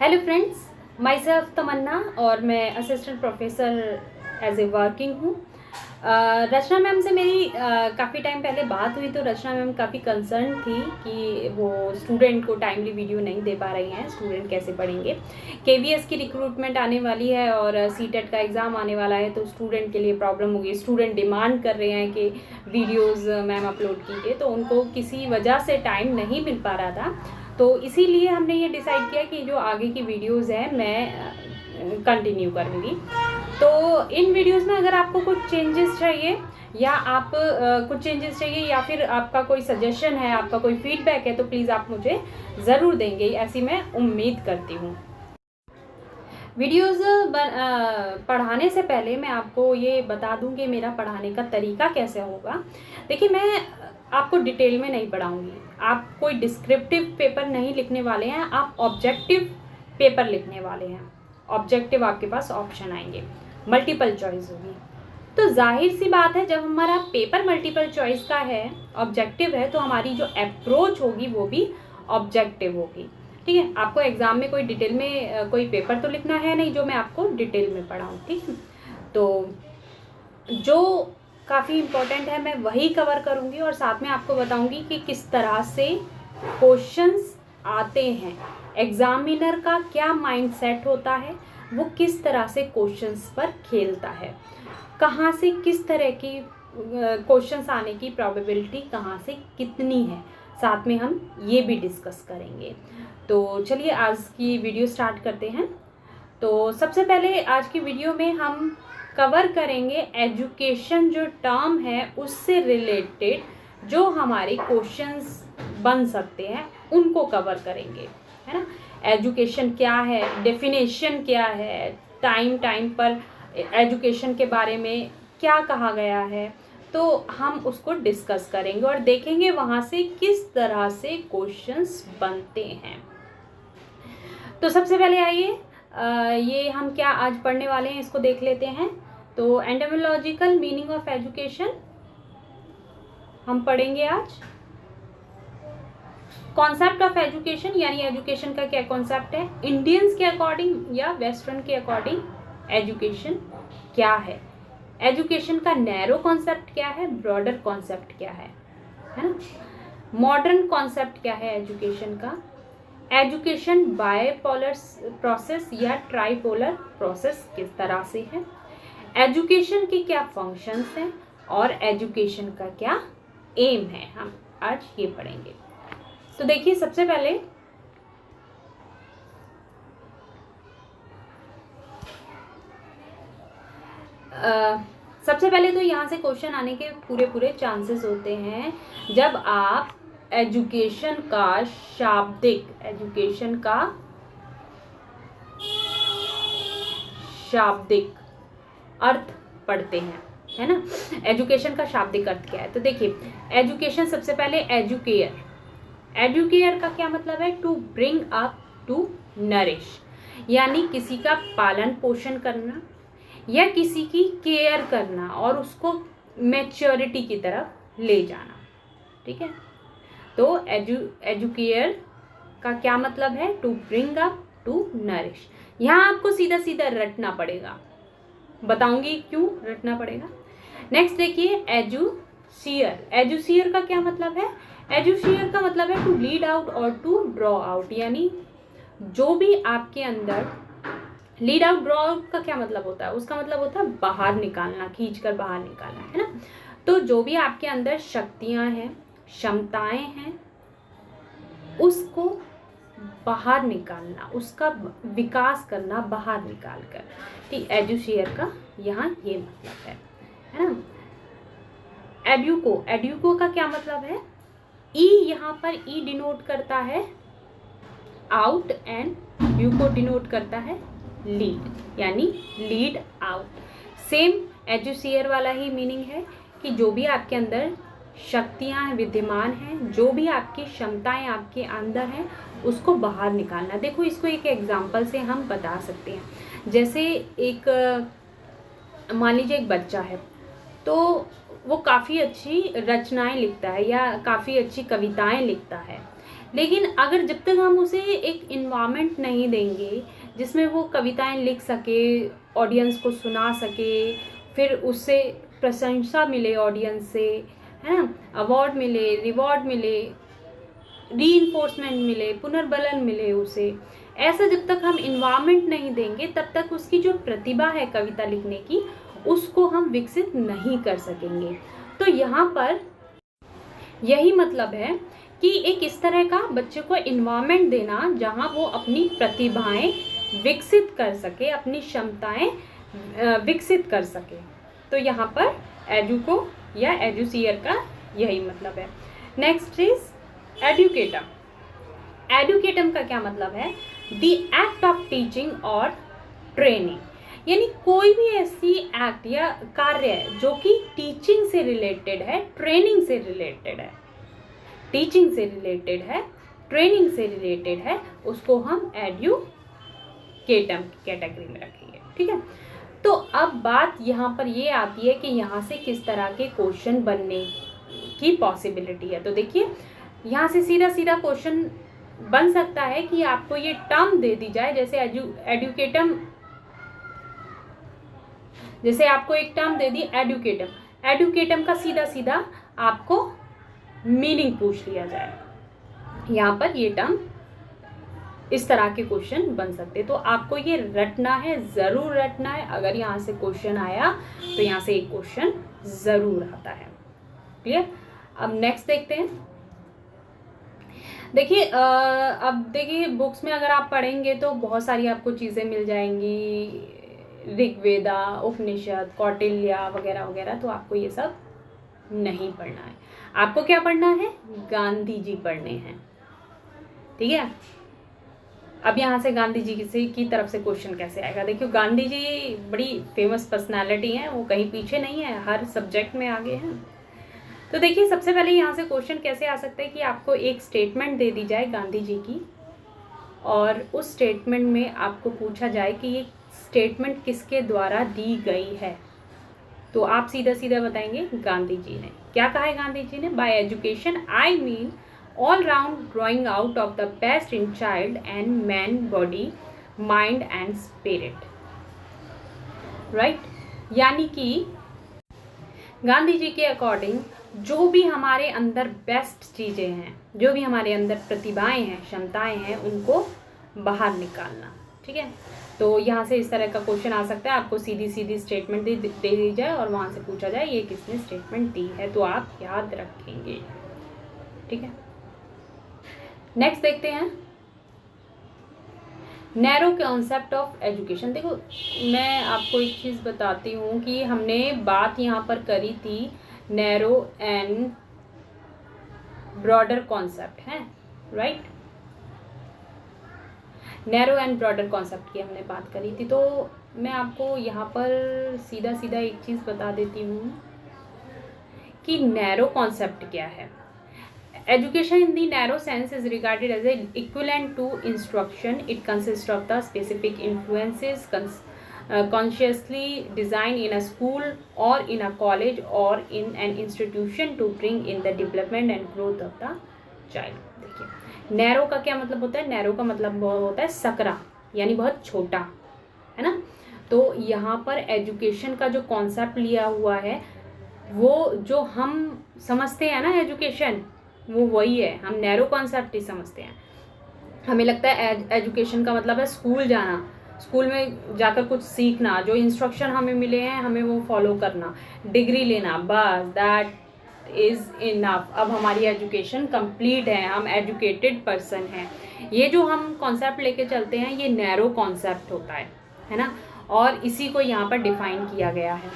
Hello friends, myself Tamanna और मैं assistant professor as a working हूँ। रचना मैम से मेरी काफ़ी टाइम पहले बात हुई तो रचना मैम काफ़ी कंसर्न थी कि वो स्टूडेंट को टाइमली वीडियो नहीं दे पा रही हैं, स्टूडेंट कैसे पढ़ेंगे। केवीएस की रिक्रूटमेंट आने वाली है और सीटेट का एग्ज़ाम आने वाला है तो स्टूडेंट के लिए प्रॉब्लम होगी। स्टूडेंट डिमांड कर रहे हैं कि वीडियोज़ मैम अपलोड कीजिए, तो उनको किसी वजह से टाइम नहीं मिल पा रहा था। तो इसीलिए हमने ये डिसाइड किया कि जो आगे की वीडियोज़ हैं मैं कंटिन्यू करूँगी। तो इन वीडियोस में अगर आपको कुछ चेंजेस चाहिए या आप कुछ चेंजेस चाहिए या फिर आपका कोई सजेशन है, आपका कोई फीडबैक है, तो प्लीज़ आप मुझे ज़रूर देंगे, ऐसी मैं उम्मीद करती हूँ। वीडियोज़ पढ़ाने से पहले मैं आपको ये बता दूँ कि मेरा पढ़ाने का तरीका कैसे होगा। देखिए, मैं आपको डिटेल में नहीं पढ़ाऊँगी। आप कोई डिस्क्रिप्टिव पेपर नहीं लिखने वाले हैं, आप ऑब्जेक्टिव पेपर लिखने वाले हैं। ऑब्जेक्टिव आपके पास ऑप्शन आएंगे, मल्टीपल चॉइस होगी। तो जाहिर सी बात है, जब हमारा पेपर मल्टीपल चॉइस का है, ऑब्जेक्टिव है, तो हमारी जो अप्रोच होगी वो भी ऑब्जेक्टिव होगी। ठीक है, आपको एग्ज़ाम में कोई डिटेल में कोई पेपर तो लिखना है नहीं जो मैं आपको डिटेल में पढ़ाऊँ। ठीक है, तो जो काफ़ी इम्पोर्टेंट है मैं वही कवर करूँगी और साथ में आपको बताऊँगी कि किस तरह से क्वेश्चंस आते हैं, एग्ज़ामिनर का क्या माइंडसेट होता है, वो किस तरह से क्वेश्चंस पर खेलता है, कहाँ से किस तरह की क्वेश्चंस आने की प्रोबेबिलिटी कहाँ से कितनी है, साथ में हम ये भी डिस्कस करेंगे। तो चलिए आज की वीडियो स्टार्ट करते हैं। तो सबसे पहले आज की वीडियो में हम कवर करेंगे एजुकेशन जो टर्म है उससे रिलेटेड जो हमारे क्वेश्चंस बन सकते हैं उनको कवर करेंगे, है ना। एजुकेशन क्या है, डेफिनेशन क्या है, टाइम पर एजुकेशन के बारे में क्या कहा गया है, तो हम उसको डिस्कस करेंगे और देखेंगे वहाँ से किस तरह से क्वेश्चंस बनते हैं। तो सबसे पहले आइए ये हम क्या आज पढ़ने वाले हैं इसको देख लेते हैं। तो एंटामोलॉजिकल मीनिंग ऑफ एजुकेशन हम पढ़ेंगे आज। कॉन्सेप्ट ऑफ एजुकेशन यानी एजुकेशन का क्या कॉन्सेप्ट है, इंडियंस के अकॉर्डिंग या वेस्टर्न के अकॉर्डिंग एजुकेशन क्या है, एजुकेशन का नैरो कॉन्सेप्ट क्या है, ब्रॉडर कॉन्सेप्ट क्या है ना, मॉडर्न कॉन्सेप्ट क्या है एजुकेशन का, एजुकेशन बायपोलर प्रोसेस या ट्राइपोलर प्रोसेस किस तरह से है, एजुकेशन की क्या फंक्शंस हैं और एजुकेशन का क्या एम है, हम आज ये पढ़ेंगे। तो देखिए सबसे पहले तो यहाँ से क्वेश्चन आने के पूरे चांसेस होते हैं जब आप एजुकेशन का शाब्दिक अर्थ पढ़ते हैं, है ना। एजुकेशन का शाब्दिक अर्थ क्या है, तो देखिए एजुकेशन सबसे पहले एजुकेयर का क्या मतलब है, to bring up, to nourish, यानी किसी का पालन पोषण करना या किसी की केयर करना और उसको मैच्योरिटी की तरफ ले जाना। ठीक है, तो एजुकेयर का क्या मतलब है, to bring up, to nourish. यहाँ आपको सीधा सीधा रटना पड़ेगा, बताऊंगी क्यों रटना पड़ेगा। नेक्स्ट देखिए एजुसियर का क्या मतलब है, एजुसियर का मतलब है टू लीड आउट और टू ड्रॉ आउट, यानी जो भी आपके अंदर लीड आउट ड्रॉ आउट का क्या मतलब होता है, उसका मतलब होता है बाहर निकालना, खींच कर बाहर निकालना, है ना। तो जो भी आपके अंदर शक्तियां हैं, क्षमताएं हैं, उसको बाहर निकालना, उसका विकास करना बाहर निकाल कर, ठीक। एजुशियर का यहाँ ये मतलब है ना। एड्यूको का क्या मतलब है, ई यहाँ पर ई डिनोट करता है आउट एंड यू को डिनोट करता है लीड, यानी लीड आउट। सेम एजुसियर वाला ही मीनिंग है कि जो भी आपके अंदर शक्तियाँ विद्यमान हैं, जो भी आपकी क्षमताएं आपके अंदर हैं, उसको बाहर निकालना। देखो इसको एक एग्जांपल से हम बता सकते हैं। जैसे एक मान लीजिए एक बच्चा है, तो वो काफ़ी अच्छी रचनाएं लिखता है या काफ़ी अच्छी कविताएं लिखता है, लेकिन अगर जब तक हम उसे एक इन्वायरमेंट नहीं देंगे जिसमें वो कविताएं लिख सके, ऑडियंस को सुना सके, फिर उससे प्रशंसा मिले ऑडियंस से, है ना, अवार्ड मिले, रिवॉर्ड मिले, रीइंफोर्समेंट मिले, पुनर्बलन मिले उसे, ऐसा जब तक हम इन्वायरमेंट नहीं देंगे तब तक उसकी जो प्रतिभा है कविता लिखने की उसको हम विकसित नहीं कर सकेंगे। तो यहाँ पर यही मतलब है कि एक इस तरह का बच्चे को इन्वायरमेंट देना जहाँ वो अपनी प्रतिभाएं विकसित कर सके, अपनी क्षमताएं विकसित कर सके। तो यहाँ पर एजुको या एजुसियर का यही मतलब है। Next is एडुकेटम। एडुकेटम का क्या मतलब है? द एक्ट ऑफ टीचिंग और ट्रेनिंग, यानी कोई भी ऐसी एक्ट या कार्य है जो कि टीचिंग से रिलेटेड है, ट्रेनिंग से रिलेटेड है, टीचिंग से रिलेटेड है, ट्रेनिंग से रिलेटेड है, उसको हम एडुकेटम कैटेगरी में रखेंगे। ठीक है, तो अब बात यहाँ पर ये आती है कि यहाँ से किस तरह के क्वेश्चन बनने की पॉसिबिलिटी है। तो देखिए यहाँ से सीधा सीधा क्वेश्चन बन सकता है कि आपको ये टर्म दे दी जाए, जैसे एडुकेटम, जैसे आपको एक टर्म दे दी एडुकेटम, एडुकेटम का सीधा सीधा आपको मीनिंग पूछ लिया जाए। यहाँ पर ये टर्म, इस तरह के क्वेश्चन बन सकते, तो आपको ये रटना है, ज़रूर रटना है। अगर यहाँ से क्वेश्चन आया तो यहाँ से एक क्वेश्चन ज़रूर आता है। क्लियर? अब नेक्स्ट देखते हैं। देखिए अब देखिए बुक्स में अगर आप पढ़ेंगे तो बहुत सारी आपको चीज़ें मिल जाएंगी, ऋग्वेदा, उपनिषद, कौटिल्य वगैरह वगैरह, तो आपको ये सब नहीं पढ़ना है। आपको क्या पढ़ना है? गांधी जी पढ़ने हैं। ठीक है, अब यहाँ से गांधी जी की तरफ से क्वेश्चन कैसे आएगा? देखियो गांधी जी बड़ी फेमस पर्सनालिटी हैं, वो कहीं पीछे नहीं है, हर सब्जेक्ट में आगे हैं। तो देखिए सबसे पहले यहाँ से क्वेश्चन कैसे आ सकता है कि आपको एक स्टेटमेंट दे दी जाए गांधी जी की, और उस स्टेटमेंट में आपको पूछा जाए कि ये स्टेटमेंट किसके द्वारा दी गई है, तो आप सीधा सीधा बताएंगे गांधी जी ने। क्या कहा है गांधी जी ने? Bye education I mean all round growing out of the best in child and man body, mind and spirit. Right, यानी कि गांधी जी के अकॉर्डिंग जो भी हमारे अंदर बेस्ट चीज़ें हैं, जो भी हमारे अंदर प्रतिभाएं हैं, क्षमताएं हैं, उनको बाहर निकालना। ठीक है, तो यहाँ से इस तरह का क्वेश्चन आ सकता है, आपको सीधी सीधी स्टेटमेंट दे दी जाए और वहाँ से पूछा जाए ये किसने स्टेटमेंट दी है, तो आप याद रखेंगे। ठीक है, नेक्स्ट देखते हैं नैरो कॉन्सेप्ट ऑफ एजुकेशन। देखो मैं आपको एक चीज़ बताती हूँ कि हमने बात यहाँ पर करी थी नैरो एंड ब्रॉडर कॉन्सेप्ट है, right, narrow and broader concept की हमने बात करी थी। तो मैं आपको यहाँ पर सीधा सीधा एक चीज़ बता देती हूँ कि नैरो कॉन्सेप्ट क्या है। Education in the narrow sense is regarded as an equivalent to instruction. It consists of the specific influences consciously designed in a school or in a college or in an institution to bring in the development and growth of the child. देखिए narrow का क्या मतलब होता है? Narrow का मतलब होता है सकरा, यानी बहुत छोटा, है ना। तो यहाँ पर एजुकेशन का जो कॉन्सेप्ट लिया हुआ है वो जो हम समझते हैं ना एजुकेशन, वो वही है, हम नैरो कॉन्सेप्ट ही समझते हैं। हमें लगता है एजुकेशन का मतलब है स्कूल जाना, स्कूल में जाकर कुछ सीखना, जो इंस्ट्रक्शन हमें मिले हैं हमें वो फॉलो करना, डिग्री लेना, बस दैट इज़ इनफ, अब हमारी एजुकेशन कंप्लीट है, हम एजुकेटेड पर्सन हैं। ये जो हम कॉन्सेप्ट लेके चलते हैं ये नैरो कॉन्सेप्ट होता है ना, और इसी को यहाँ पर डिफाइन किया गया है।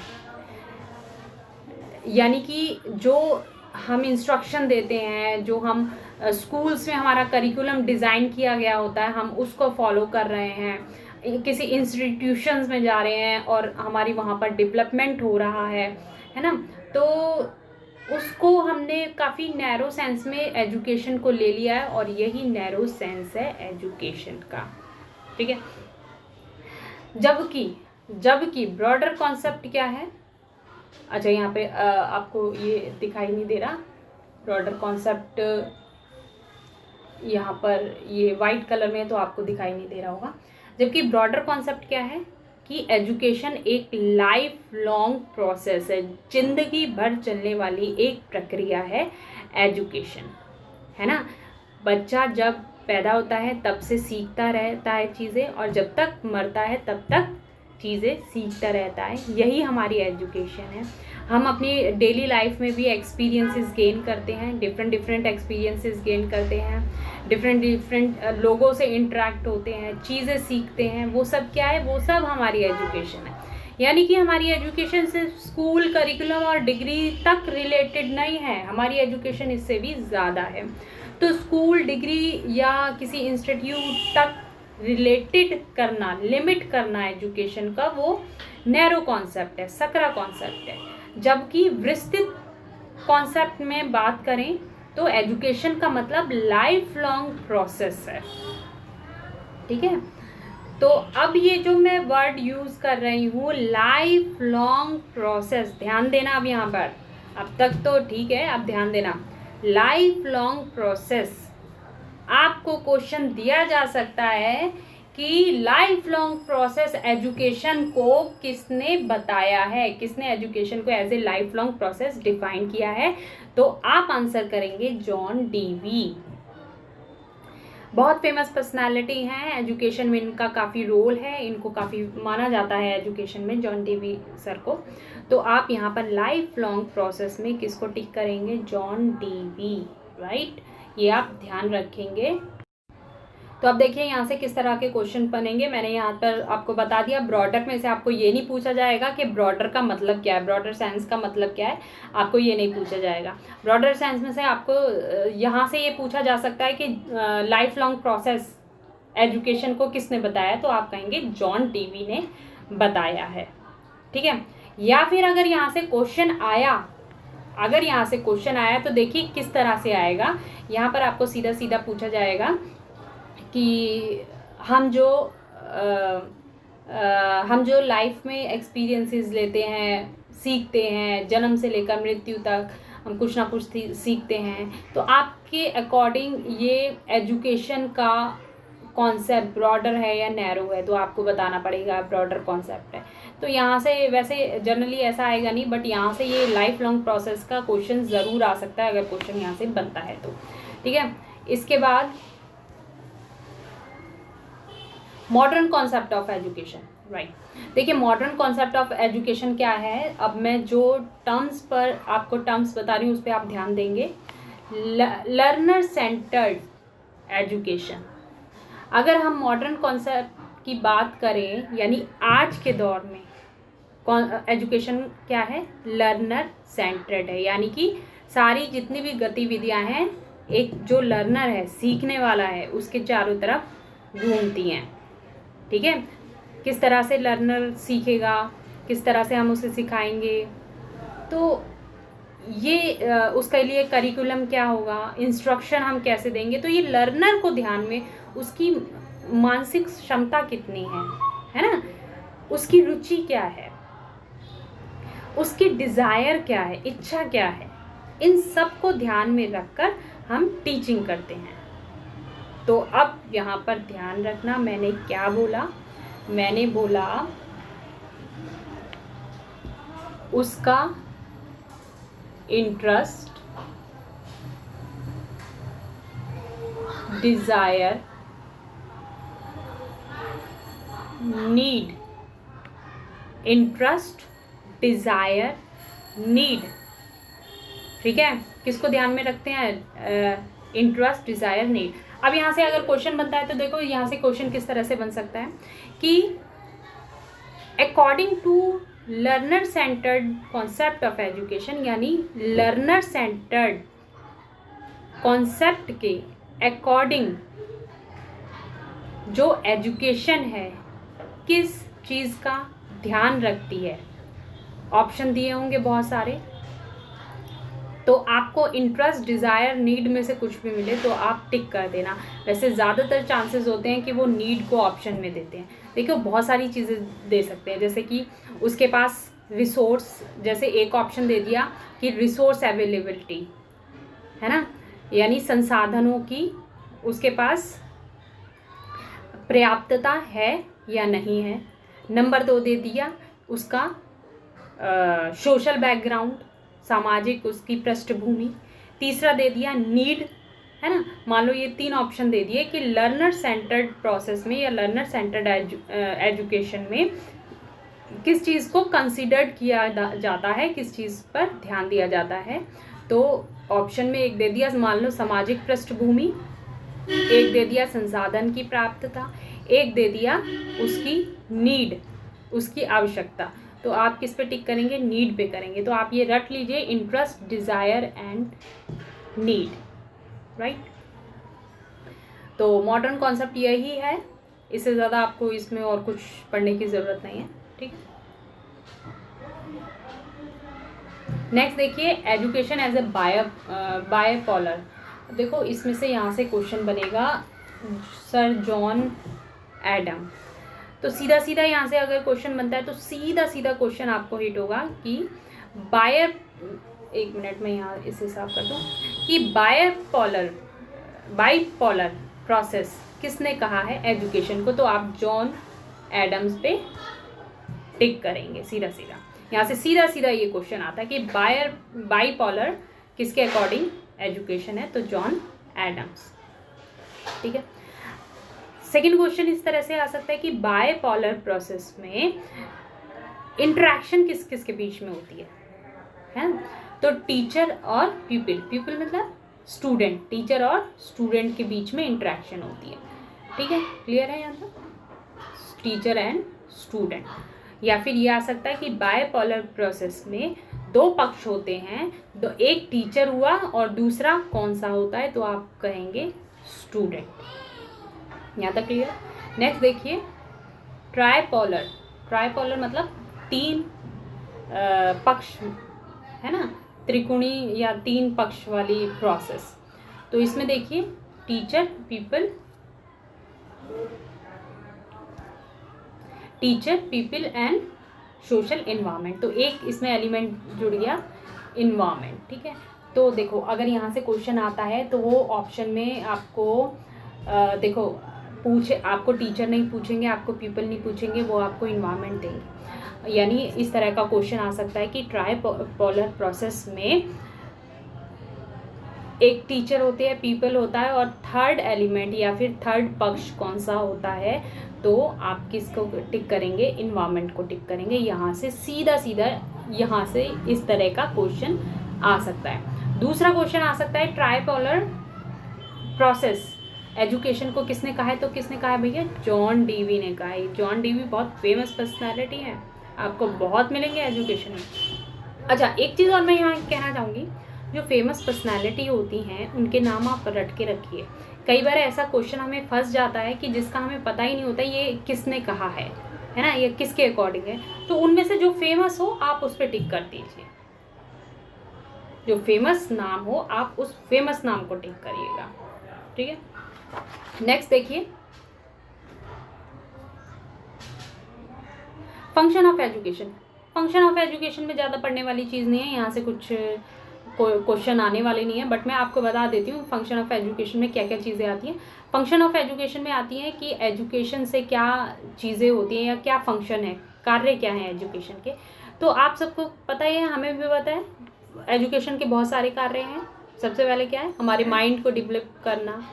यानी कि जो हम इंस्ट्रक्शन देते हैं, जो हम स्कूल्स में हमारा करिकुलम डिज़ाइन किया गया होता है, हम उसको फॉलो कर रहे हैं, किसी इंस्टीट्यूशंस में जा रहे हैं और हमारी वहाँ पर डेवलपमेंट हो रहा है ना, तो उसको हमने काफ़ी नैरो सेंस में एजुकेशन को ले लिया है, और यही नैरो सेंस है एजुकेशन का। ठीक है, जबकि ब्रॉडर कॉन्सेप्ट क्या है? अच्छा यहाँ पे आपको ये दिखाई नहीं दे रहा, ब्रॉडर कॉन्सेप्ट यहाँ पर ये वाइट कलर में तो आपको दिखाई नहीं दे रहा होगा। जबकि ब्रॉडर कॉन्सेप्ट क्या है कि एजुकेशन एक लाइफ लॉन्ग प्रोसेस है, जिंदगी भर चलने वाली एक प्रक्रिया है एजुकेशन, है ना। बच्चा जब पैदा होता है तब से सीखता रहता है चीज़ें, और जब तक मरता है तब तक चीज़ें सीखता रहता है। यही हमारी एजुकेशन है। हम अपनी डेली लाइफ में भी एक्सपीरियंसेस गेन करते हैं, डिफरेंट एक्सपीरियंसेस गेन करते हैं, डिफरेंट लोगों से इंटरेक्ट होते हैं, चीज़ें सीखते हैं। वो सब क्या है, वो सब हमारी एजुकेशन है। यानी कि हमारी एजुकेशन सिर्फ स्कूल करिकुलम और डिग्री तक रिलेटेड नहीं है, हमारी एजुकेशन इससे भी ज़्यादा है। तो स्कूल डिग्री या किसी इंस्टीट्यूट तक रिलेटेड करना, लिमिट करना एजुकेशन का, वो नैरो कॉन्सेप्ट है, सकरा कॉन्सेप्ट है। जबकि विस्तृत कॉन्सेप्ट में बात करें तो एजुकेशन का मतलब लाइफ लॉन्ग प्रोसेस है, ठीक है। तो अब ये जो मैं वर्ड यूज़ कर रही हूँ लाइफ लॉन्ग प्रोसेस, ध्यान देना अब यहाँ पर, अब तक तो ठीक है, अब ध्यान देना। लाइफ लॉन्ग प्रोसेस, आपको क्वेश्चन दिया जा सकता है कि लाइफ लॉन्ग प्रोसेस एजुकेशन को किसने बताया है, किसने एजुकेशन को as a life long process define किया है। तो आप आंसर करेंगे जॉन डीवी। बहुत फेमस पर्सनालिटी हैं, एजुकेशन में इनका काफ़ी रोल है, इनको काफ़ी माना जाता है एजुकेशन में, जॉन डीवी सर को। तो आप यहाँ पर लाइफ लॉन्ग प्रोसेस में किसको टिक करेंगे, जॉन डीवी, राइट। ये आप ध्यान रखेंगे। तो अब देखिए यहाँ से किस तरह के क्वेश्चन बनेंगे। मैंने यहाँ पर आपको बता दिया, ब्रॉडर में से आपको ये नहीं पूछा जाएगा कि ब्रॉडर का मतलब क्या है, ब्रॉडर सेंस का मतलब क्या है, आपको ये नहीं पूछा जाएगा। ब्रॉडर सेंस में से आपको यहाँ से ये पूछा जा सकता है कि लाइफ लॉन्ग प्रोसेस एजुकेशन को किसने बताया, तो आप कहेंगे जॉन डीवी ने बताया है, ठीक है। या फिर अगर यहाँ से क्वेश्चन आया, अगर यहाँ से क्वेश्चन आया तो देखिए किस तरह से आएगा। यहाँ पर आपको सीधा सीधा पूछा जाएगा कि हम जो लाइफ में एक्सपीरियंसेस लेते हैं, सीखते हैं, जन्म से लेकर मृत्यु तक हम कुछ ना कुछ सीखते हैं, तो आपके अकॉर्डिंग ये एजुकेशन का कॉन्सेप्ट ब्रॉडर है या नैरो है, तो आपको बताना पड़ेगा ब्रॉडर कॉन्सेप्ट है। तो यहाँ से वैसे जनरली ऐसा आएगा नहीं, बट यहाँ से ये लाइफ लॉन्ग प्रोसेस का क्वेश्चन ज़रूर आ सकता है अगर क्वेश्चन यहाँ से बनता है तो, ठीक है। इसके बाद modern concept of education, right. देखिए मॉडर्न कॉन्सेप्ट ऑफ एजुकेशन क्या है। अब मैं जो टर्म्स पर आपको टर्म्स बता रही हूँ उस पर आप ध्यान देंगे। लर्नर सेंटर्ड एजुकेशन, अगर हम मॉडर्न कॉन्सेप्ट की बात करें, यानी आज के दौर में एजुकेशन क्या है, लर्नर सेंटर्ड है। यानी कि सारी जितनी भी गतिविधियां हैं, एक जो लर्नर है, सीखने वाला है, उसके चारों तरफ घूमती हैं, ठीक है। किस तरह से लर्नर सीखेगा, किस तरह से हम उसे सिखाएंगे, तो ये उसके लिए करिकुलम क्या होगा, इंस्ट्रक्शन हम कैसे देंगे, तो ये लर्नर को ध्यान में, उसकी मानसिक क्षमता कितनी है ना, उसकी रुचि क्या है, उसकी डिज़ायर क्या है, इच्छा क्या है, इन सब को ध्यान में रखकर हम टीचिंग करते हैं। तो अब यहाँ पर ध्यान रखना, मैंने क्या बोला, मैंने बोला उसका interest, desire, need, interest, desire, need, ठीक है। किसको ध्यान में रखते हैं, इंटरेस्ट, डिज़ायर, नीड। अब यहाँ से अगर क्वेश्चन बनता है तो देखो यहाँ से क्वेश्चन किस तरह से बन सकता है कि according to learner centred concept of education, यानी लर्नर सेंटर्ड कॉन्सेप्ट के अकॉर्डिंग जो एजुकेशन है किस चीज़ का ध्यान रखती है। ऑप्शन दिए होंगे बहुत सारे, तो आपको इंटरेस्ट, डिज़ायर, नीड में से कुछ भी मिले तो आप टिक कर देना। वैसे ज़्यादातर चांसेस होते हैं कि वो नीड को ऑप्शन में देते हैं। देखिए बहुत सारी चीज़ें दे सकते हैं, जैसे कि उसके पास रिसोर्स, जैसे एक ऑप्शन दे दिया कि रिसोर्स अवेलेबिलिटी, है ना, यानी संसाधनों की उसके पास पर्याप्तता है या नहीं है। नंबर 2 दे दिया उसका सोशल बैकग्राउंड, सामाजिक उसकी पृष्ठभूमि। तीसरा दे दिया नीड, है ना। मान लो ये 3 ऑप्शन दे दिए कि लर्नर सेंटर्ड प्रोसेस में या लर्नर सेंटर्ड एजुकेशन में किस चीज़ को कंसिडर्ड किया जाता है, किस चीज़ पर ध्यान दिया जाता है। तो ऑप्शन में एक दे दिया मान लो सामाजिक पृष्ठभूमि, एक दे दिया संसाधन की प्राप्तता, एक दे दिया उसकी नीड, उसकी आवश्यकता। तो आप किस पे टिक करेंगे? नीड पे करेंगे। तो आप ये रट लीजिए, interest, desire and need, right. तो मॉडर्न कॉन्सेप्ट यही है, इससे ज़्यादा आपको इसमें और कुछ पढ़ने की ज़रूरत नहीं है, ठीक। नेक्स्ट देखिए, एजुकेशन एज ए बायपोलर। देखो इसमें से यहाँ से क्वेश्चन बनेगा सर जॉन एडम। तो सीधा सीधा यहाँ से अगर क्वेश्चन बनता है तो सीधा सीधा क्वेश्चन आपको हिट होगा कि एक मिनट में यहाँ इसे साफ कर दूँ कि बाइपोलर प्रोसेस किसने कहा है एजुकेशन को। तो आप जॉन एडम्स पे टिक करेंगे सीधा सीधा। यहाँ से सीधा सीधा ये क्वेश्चन आता है कि बाइपोलर किसके अकॉर्डिंग एजुकेशन है, तो जॉन एडम्स, ठीक है। सेकेंड क्वेश्चन इस तरह से आ सकता है कि बायपोलर प्रोसेस में इंटरेक्शन किस किस के बीच में होती है। तो टीचर और पीपल मतलब स्टूडेंट, टीचर और स्टूडेंट के बीच में इंटरेक्शन होती है, ठीक है। क्लियर है यहाँ तक? Teacher and student. या फिर ये आ सकता है कि बायपोलर प्रोसेस में 2 पक्ष होते हैं, एक टीचर हुआ और दूसरा कौन सा होता है, तो आप कहेंगे स्टूडेंट। यहाँ तक क्लियर? नेक्स्ट देखिए, ट्राइपोलर मतलब 3 पक्ष, है ना, त्रिकोणीय या 3 पक्ष वाली प्रोसेस। तो इसमें देखिए teacher people and social environment. तो एक इसमें एलिमेंट जुड़ गया इन्वायरमेंट, ठीक है। तो देखो अगर यहाँ से क्वेश्चन आता है तो वो ऑप्शन में आपको देखो आपको टीचर नहीं पूछेंगे, आपको पीपल नहीं पूछेंगे, वो आपको इन्वायरमेंट देंगे। यानी इस तरह का क्वेश्चन आ सकता है कि ट्राइपोलर प्रोसेस में एक टीचर होते हैं, पीपल होता है, और थर्ड एलिमेंट या फिर थर्ड पक्ष कौन सा होता है, तो आप किसको टिक करेंगे? इन्वायरमेंट को टिक करेंगे। यहाँ से सीधा सीधा यहाँ से इस तरह का क्वेश्चन आ सकता है। दूसरा क्वेश्चन आ सकता है ट्राइपोलर प्रोसेस एजुकेशन को किसने कहा है, तो किसने कहा है भैया? जॉन डीवी ने कहा है। जॉन डीवी बहुत फेमस पर्सनैलिटी है, आपको बहुत मिलेंगे एजुकेशन में। अच्छा, एक चीज़ और मैं यहाँ कहना चाहूँगी, जो फेमस पर्सनैलिटी होती हैं उनके नाम आप रट के रखिए। कई बार ऐसा क्वेश्चन हमें फंस जाता है कि जिसका हमें पता ही नहीं होता ये किसने कहा है ना, ये किसके अकॉर्डिंग है। तो उनमें से जो फेमस हो आप उस पर टिक कर दीजिए, जो फेमस नाम हो आप उस फेमस नाम को टिक करिएगा, ठीक है। नेक्स्ट देखिए, function of education. Function of education में ज़्यादा पढ़ने वाली चीज़ नहीं है, यहाँ से कुछ क्वेश्चन आने वाले नहीं है, बट मैं आपको बता देती हूँ फंक्शन ऑफ एजुकेशन में क्या क्या चीज़ें आती हैं। फंक्शन ऑफ एजुकेशन में आती हैं कि एजुकेशन से क्या चीज़ें होती हैं या क्या फंक्शन है, कार्य क्या है एजुकेशन के। तो आप सबको पता ही है, हमें भी पता है, एजुकेशन के बहुत सारे कार्य हैं। सबसे पहले क्या है? हमारे माइंड को डेवलप करना,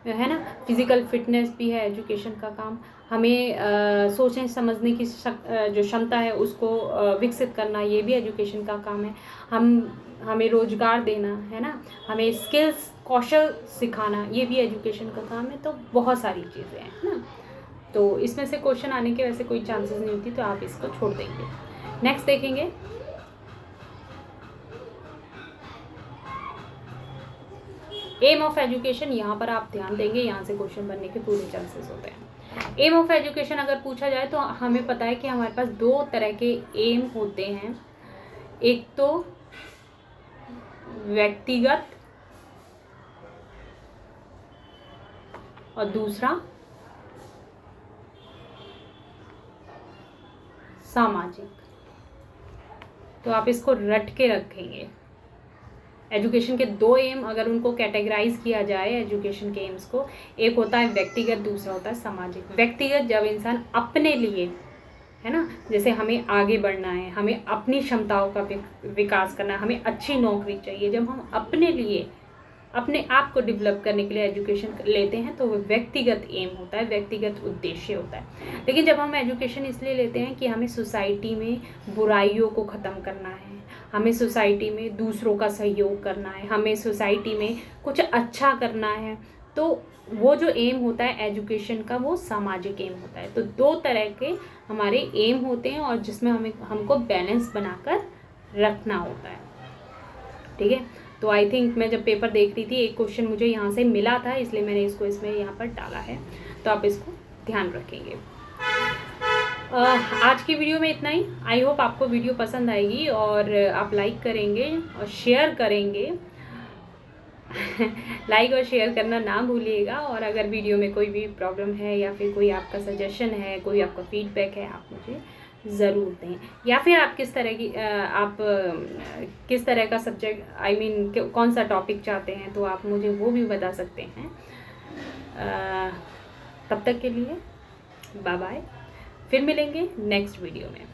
है ना। फिजिकल फिटनेस भी है एजुकेशन का काम। हमें सोचने समझने की जो क्षमता है उसको विकसित करना, ये भी एजुकेशन का काम है। हमें रोजगार देना, है ना, हमें स्किल्स कौशल सिखाना, ये भी एजुकेशन का काम है। तो बहुत सारी चीज़ें हैं, है ना। तो इसमें से क्वेश्चन आने के वैसे कोई चांसेस नहीं होती, तो आप इसको छोड़ देंगे। नेक्स्ट देखेंगे, एम ऑफ एजुकेशन। यहाँ पर आप ध्यान देंगे, यहाँ से क्वेश्चन बनने के पूरे चांसेस होते हैं। एम ऑफ एजुकेशन अगर पूछा जाए तो हमें पता है कि हमारे पास 2 तरह के एम होते हैं। एक तो व्यक्तिगत और दूसरा सामाजिक। तो आप इसको रट के रखेंगे, एजुकेशन के दो एम अगर उनको कैटेगराइज किया जाए एजुकेशन के एम्स को, एक होता है व्यक्तिगत, दूसरा होता है सामाजिक। व्यक्तिगत जब इंसान अपने लिए, है ना, जैसे हमें आगे बढ़ना है, हमें अपनी क्षमताओं का विकास करना है, हमें अच्छी नौकरी चाहिए, जब हम अपने लिए अपने आप को डेवलप करने के लिए एजुकेशन लेते हैं तो वो व्यक्तिगत एम होता है, व्यक्तिगत उद्देश्य होता है। लेकिन जब हम एजुकेशन इसलिए लेते हैं कि हमें सोसाइटी में बुराइयों को ख़त्म करना है, हमें सोसाइटी में दूसरों का सहयोग करना है, हमें सोसाइटी में कुछ अच्छा करना है, तो वो जो एम होता है एजुकेशन का वो सामाजिक एम होता है। तो दो तरह के हमारे एम होते हैं और जिसमें हमको बैलेंस बनाकर रखना होता है, ठीक है। तो आई थिंक मैं जब पेपर देख रही थी एक क्वेश्चन मुझे यहाँ से मिला था, इसलिए मैंने इसको इसमें यहाँ पर डाला है, तो आप इसको ध्यान रखेंगे। आज की वीडियो में इतना ही। आई होप आपको वीडियो पसंद आएगी और आप लाइक करेंगे और शेयर करेंगे लाइक और शेयर करना ना भूलिएगा। और अगर वीडियो में कोई भी प्रॉब्लम है या फिर कोई आपका सजेशन है, कोई आपका फीडबैक है, आप मुझे ज़रूर दें। या फिर आप किस तरह की किस तरह का सब्जेक्ट कौन सा टॉपिक चाहते हैं, तो आप मुझे वो भी बता सकते हैं। तब तक के लिए बाय बाय, फिर मिलेंगे नेक्स्ट वीडियो में।